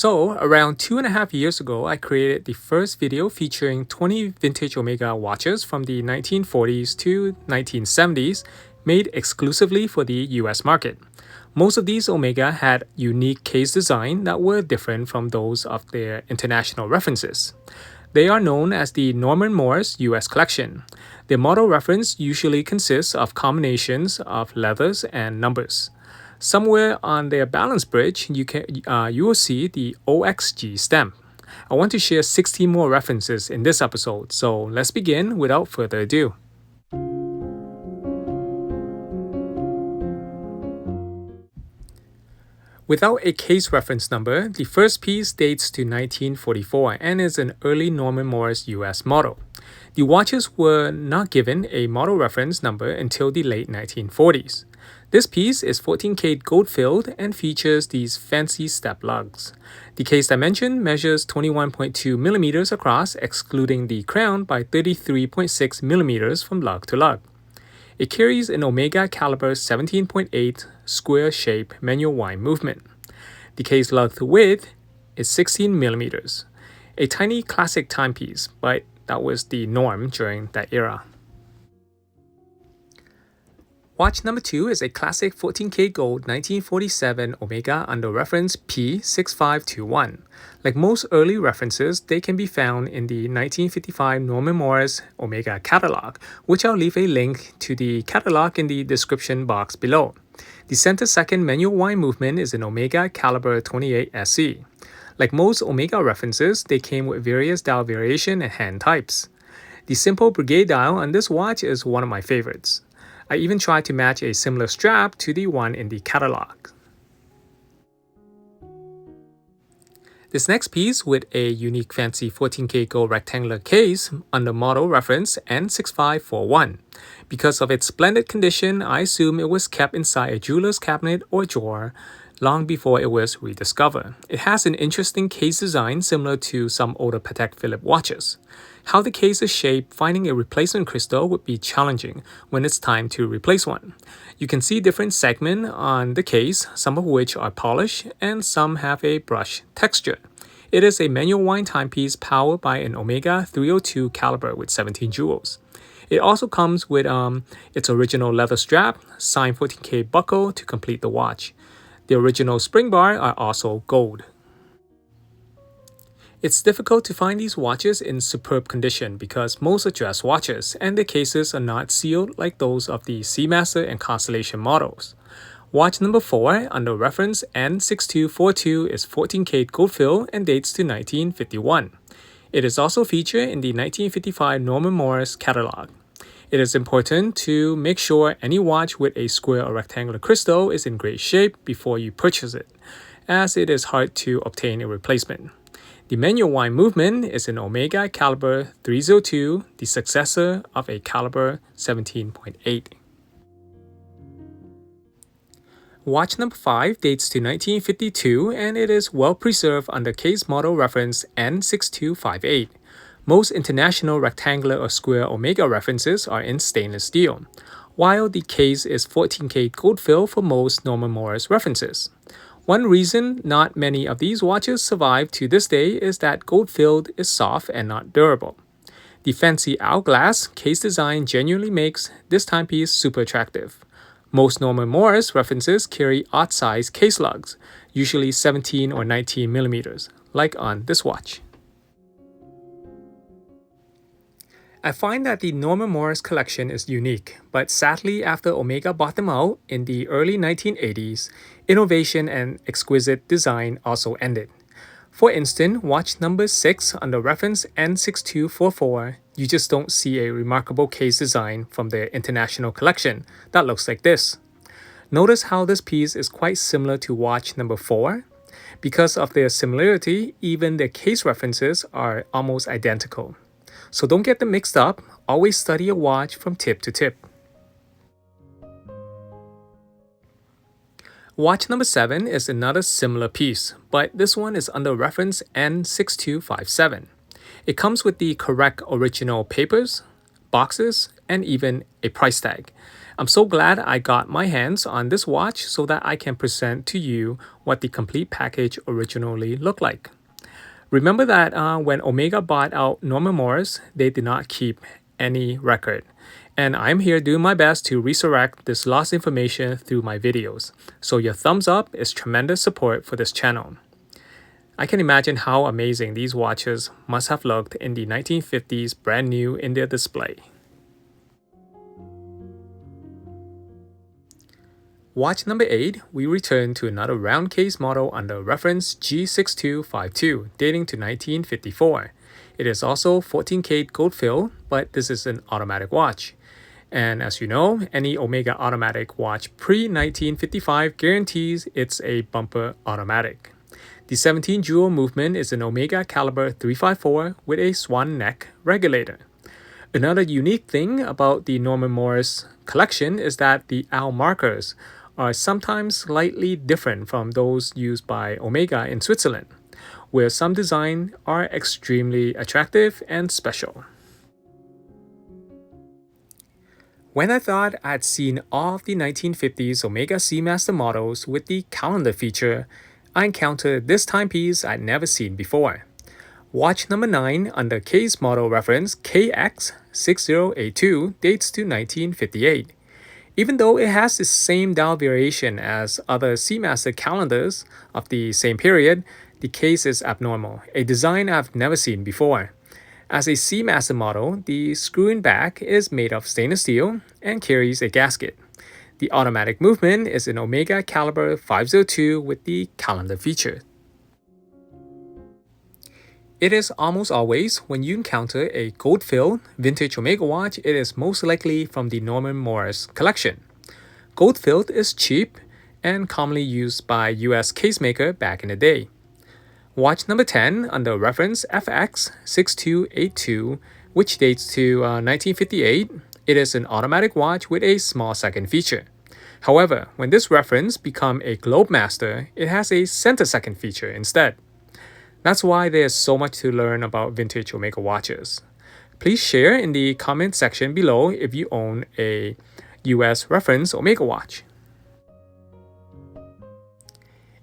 So, around 2.5 years ago, I created the first video featuring 20 vintage Omega watches from the 1940s to 1970s, made exclusively for the US market. Most of these Omega had unique case design that were different from those of their international references. They are known as the Norman Morris US collection. Their model reference usually consists of combinations of letters and numbers. Somewhere on their balance bridge, you will see the OXG stamp. I want to share 16 more references in this episode, so let's begin without further ado. Without a case reference number, the first piece dates to 1944 and is an early Norman Morris US model. The watches were not given a model reference number until the late 1940s. This piece is 14K gold-filled and features these fancy step lugs. The case dimension measures 21.2 millimeters across, excluding the crown, by 33.6 millimeters from lug to lug. It carries an Omega caliber 17.8 square shape manual wind movement. The case lug width is 16 millimeters. A tiny classic timepiece, but that was the norm during that era. Watch number 2 is a classic 14K gold 1947 Omega under reference P6521. Like most early references, they can be found in the 1955 Norman Morris Omega catalog, which I'll leave a link to the catalog in the description box below. The center second manual wind movement is an Omega caliber 28 SE. Like most Omega references, they came with various dial variation and hand types. The simple brigade dial on this watch is one of my favorites. I even tried to match a similar strap to the one in the catalog. This next piece with a unique fancy 14K gold rectangular case under model reference N6541. Because of its splendid condition, I assume it was kept inside a jeweler's cabinet or drawer long before it was rediscovered. It has an interesting case design similar to some older Patek Philippe watches. How the case is shaped, finding a replacement crystal would be challenging when it's time to replace one. You can see different segments on the case, some of which are polished and some have a brush texture. It is a manual wind timepiece powered by an Omega 302 caliber with 17 jewels. It also comes with its original leather strap, signed 14K buckle to complete the watch. The original spring bar are also gold. It's difficult to find these watches in superb condition because most are dress watches and the cases are not sealed like those of the Seamaster and Constellation models. Watch number 4 under reference N6242 is 14K gold fill and dates to 1951. It is also featured in the 1955 Norman Morris catalog. It is important to make sure any watch with a square or rectangular crystal is in great shape before you purchase it, as it is hard to obtain a replacement. The manual wind movement is an Omega caliber 302, the successor of a caliber 17.8. Watch number 5 dates to 1952 and it is well preserved under case model reference N6258. Most international rectangular or square Omega references are in stainless steel, while the case is 14K gold fill for most Norman Morris references. One reason not many of these watches survive to this day is that gold-filled is soft and not durable. The fancy hourglass case design genuinely makes this timepiece super attractive. Most Norman Morris references carry odd-sized case lugs, usually 17 or 19 millimeters, like on this watch. I find that the Norman Morris collection is unique, but sadly after Omega bought them out in the early 1980s, innovation and exquisite design also ended. For instance, watch number 6 under reference N6244, you just don't see a remarkable case design from their international collection that looks like this. Notice how this piece is quite similar to watch number 4. Because of their similarity, even their case references are almost identical. So don't get them mixed up, always study a watch from tip to tip. Watch number 7 is another similar piece, but this one is under reference N6257. It comes with the correct original papers, boxes, and even a price tag. I'm so glad I got my hands on this watch so that I can present to you what the complete package originally looked like. Remember that when Omega bought out Norman Morris, they did not keep any record. And I'm here doing my best to resurrect this lost information through my videos. So your thumbs up is tremendous support for this channel. I can imagine how amazing these watches must have looked in the 1950s brand new in their display. Watch number 8, we return to another round case model under reference G6252 dating to 1954. It is also 14K gold fill, but this is an automatic watch. And as you know, any Omega automatic watch pre-1955 guarantees it's a bumper automatic. The 17 jewel movement is an Omega caliber 354 with a swan neck regulator. Another unique thing about the Norman Morris collection is that the hour markers are sometimes slightly different from those used by Omega in Switzerland, where some designs are extremely attractive and special. When I thought I'd seen all of the 1950s Omega Seamaster models with the calendar feature, I encountered this timepiece I'd never seen before. Watch number 9 under case model reference KX6082 dates to 1958. Even though it has the same dial variation as other Seamaster calendars of the same period, the case is abnormal, a design I've never seen before. As a Seamaster model, the screw-in back is made of stainless steel and carries a gasket. The automatic movement is an Omega caliber 502 with the calendar feature. It is almost always when you encounter a gold-filled vintage Omega watch, it is most likely from the Norman Morris collection. Gold-filled is cheap and commonly used by US casemaker back in the day. Watch number 10 under reference FX6282, which dates to 1958. It is an automatic watch with a small second feature. However, when this reference becomes a Globemaster, it has a center second feature instead. That's why there's so much to learn about vintage Omega watches. Please share in the comment section below if you own a US reference Omega watch.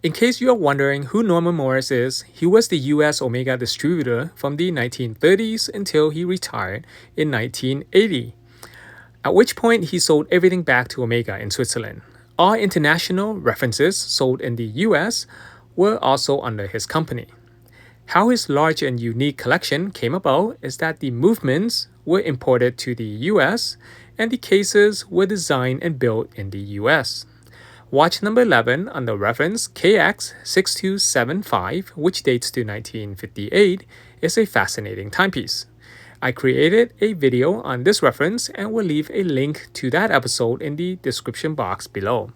In case you are wondering who Norman Morris is, he was the US Omega distributor from the 1930s until he retired in 1980, at which point he sold everything back to Omega in Switzerland. All international references sold in the US were also under his company. How his large and unique collection came about is that the movements were imported to the US and the cases were designed and built in the US. Watch number 11 under reference KX6275, which dates to 1958, is a fascinating timepiece. I created a video on this reference and will leave a link to that episode in the description box below.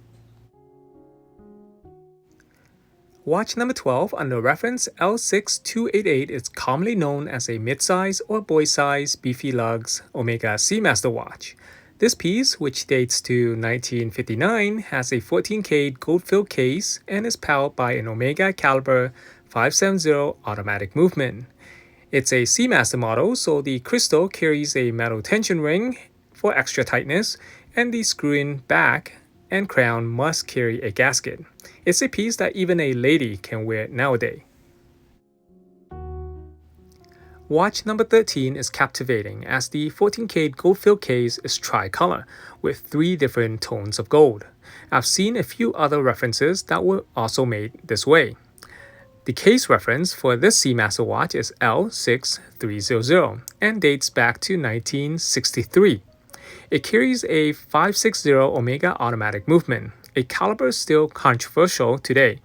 Watch number 12 under reference L6288 is commonly known as a mid-size or boy-size beefy lugs Omega Seamaster watch. This piece, which dates to 1959, has a 14K gold-filled case and is powered by an Omega caliber 570 automatic movement. It's a Seamaster model, so the crystal carries a metal tension ring for extra tightness, and the screw-in back and crown must carry a gasket. It's a piece that even a lady can wear nowadays. Watch number 13 is captivating as the 14K gold-filled case is tricolor with 3 different tones of gold. I've seen a few other references that were also made this way. The case reference for this Seamaster watch is L6300 and dates back to 1963. It carries a 560 Omega automatic movement, a caliber still controversial today.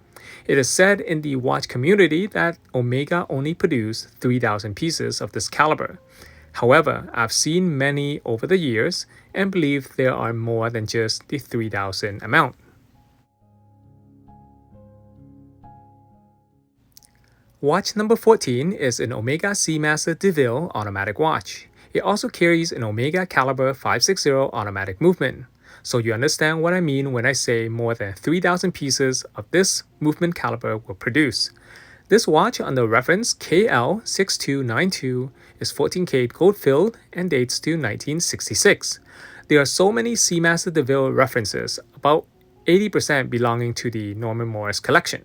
It is said in the watch community that Omega only produced 3,000 pieces of this caliber. However, I've seen many over the years and believe there are more than just the 3,000 amount. Watch number 14 is an Omega Seamaster DeVille automatic watch. It also carries an Omega caliber 560 automatic movement. So you understand what I mean when I say more than 3,000 pieces of this movement caliber were produced. This watch under reference KL6292 is 14K gold filled and dates to 1966. There are so many Seamaster DeVille references, about 80% belonging to the Norman Morris collection.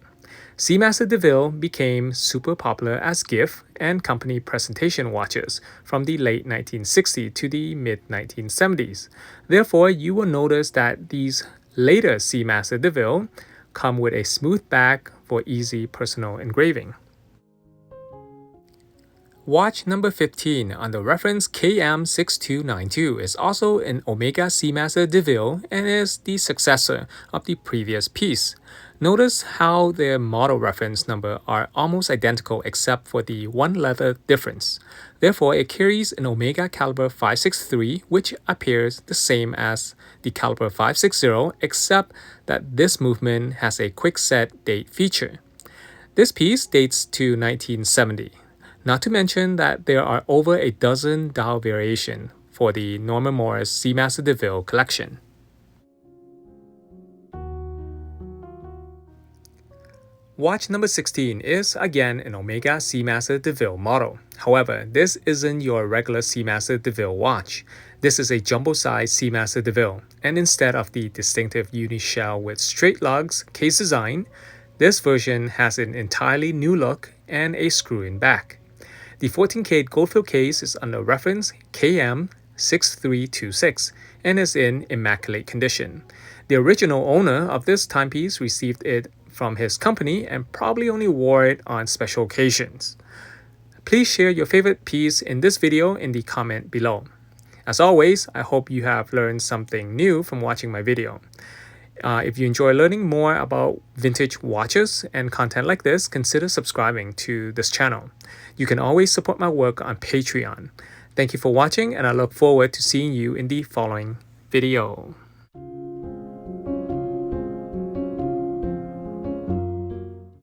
Seamaster DeVille became super popular as gift and company presentation watches from the late 1960s to the mid-1970s. Therefore, you will notice that these later Seamaster DeVille come with a smooth back for easy personal engraving. Watch number 15 on the reference KM6292 is also an Omega Seamaster DeVille and is the successor of the previous piece. Notice how their model reference number are almost identical except for the one letter difference. Therefore, it carries an Omega caliber 563, which appears the same as the caliber 560, except that this movement has a quick set date feature. This piece dates to 1970. Not to mention that there are over a dozen dial variations for the Norman Morris Seamaster DeVille collection. Watch number 16 is again an Omega Seamaster DeVille model. However, this isn't your regular Seamaster DeVille watch. This is a jumbo-size Seamaster DeVille, and instead of the distinctive uni-shell with straight lugs case design, this version has an entirely new look and a screw-in back. The 14K gold-filled case is under reference KM6326 and is in immaculate condition. The original owner of this timepiece received it from his company and probably only wore it on special occasions. Please share your favorite piece in this video in the comment below. As always, I hope you have learned something new from watching my video. If you enjoy learning more about vintage watches and content like this, consider subscribing to this channel. You can always support my work on Patreon. Thank you for watching, and I look forward to seeing you in the following video.